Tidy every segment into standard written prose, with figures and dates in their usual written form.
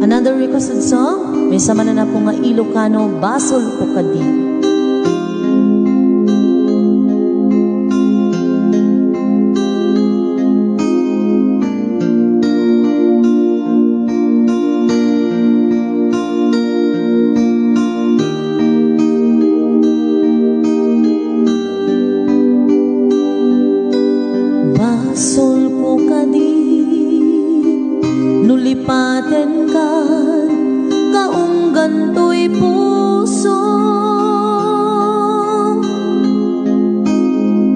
Another requested song, may sama na po nga Ilocano, Basol po kadi. Basol ko kadi, nulipaten ka, kaunggan to'y puso.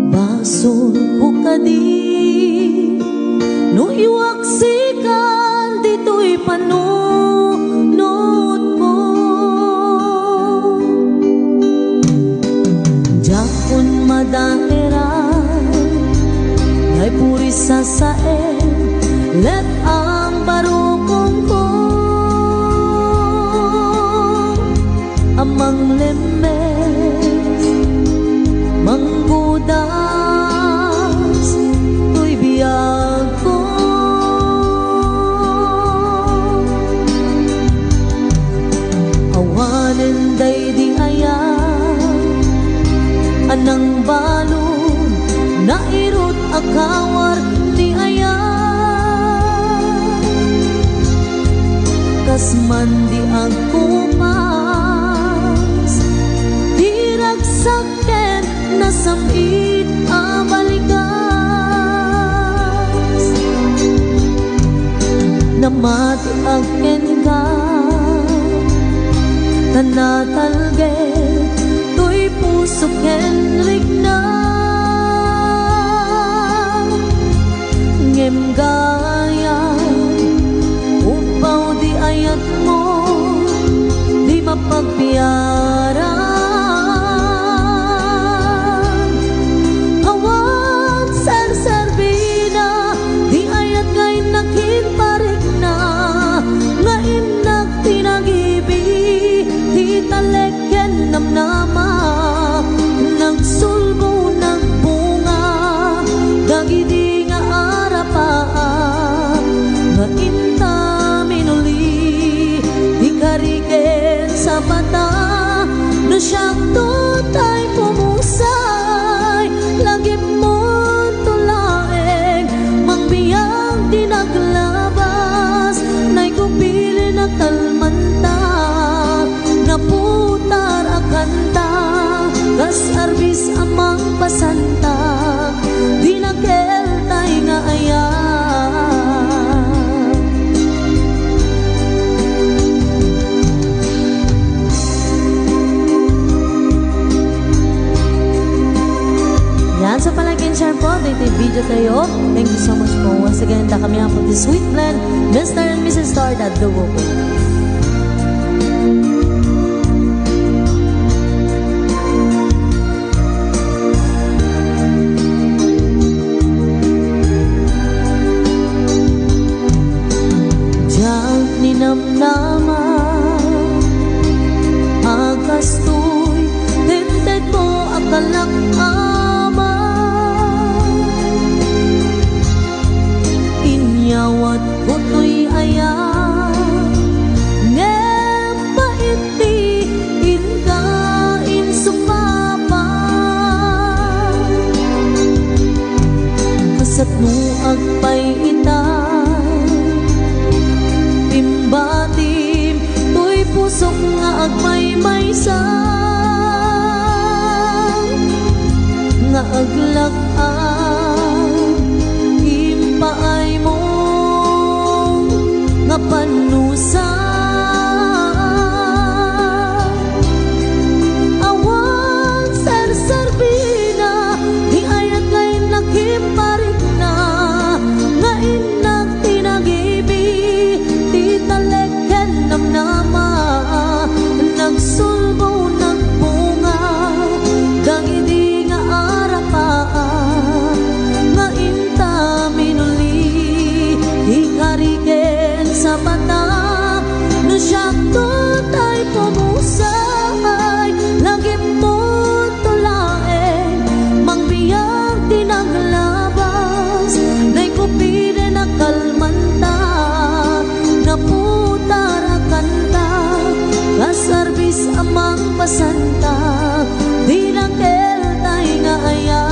Basol ko kadi, no iwaksikan, dito'y panunod ko. Jakon madaeran, ay puri sa saen, let ang barukong ko amang lemes, manggudas, to'y biyag ko. Awanen day di ayan, anang balon, nairot akawar di ayan, kas mandi ang kumas, diragsaken na samit abalikas, namati aken ka, tanatalge, to'y puso ken rigna. Ngem gaya, upaw di ayat mo, di mapagpiyaran. Awan ser-serbina, di ayat kay nakinparik na, ngayon nagtinagibi, di taleken namnama, nagsulbo nagbunga, dagidi makinta minuli, ikariken sa bata, no siyang tutay pumusay, lagi mo tulaeng, mangbiyang dinaglabas, na'y kupili na kalmanta, naputar akanta, kas arbis amang pasanta, dinakeltay nga ayan. Yan sa palaging share po, dito video tayo. Thank you so much po. Once again, da kami ang the Sweet Blend, Mr. and Mrs. Star, that duo po. Diyan ninamnama, agastoy, tinted mo akalak nyawat ko to'y ayan, ngem paiti inkain sumapa, kasat nuag pa'y ita, timbatim to'y pusok nga agmay-maysa, nga aglak-an impaay mo nga panusa. Awan ser-serbina, di ayat kay nakiparik na, nga inag tinagibi, di taleken namnama, nagsulbo nagbunga, dagidi nga arapa, nga inta minuli, ikariken sa mata, amang pasanta, di na keltay nga aya.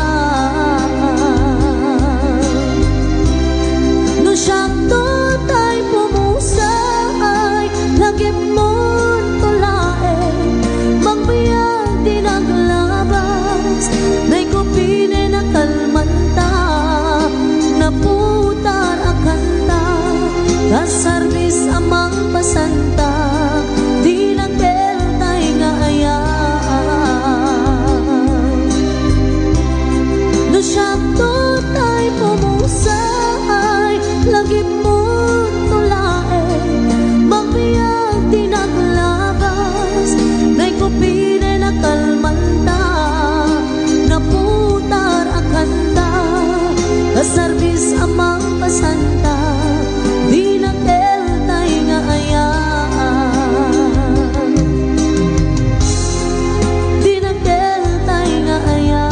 No siyang tutay pumusay, lagip mo'n tulae, magbayag di naglabas, na'y kupine na kalmanta, naputar akanta, kasarbis amang pasanta, di na keltay nga aya. No siyang tutay pumusay, lagip mo'n tulae, magbayag di naglabas, na'y kupine na kalmanta, naputar akanta, kasarbis amang pasanta, di na keltay nga aya. Di na keltay nga aya.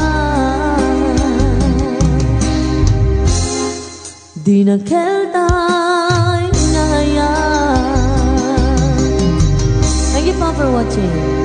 Di na keltay nga aya. Thank you po for watching.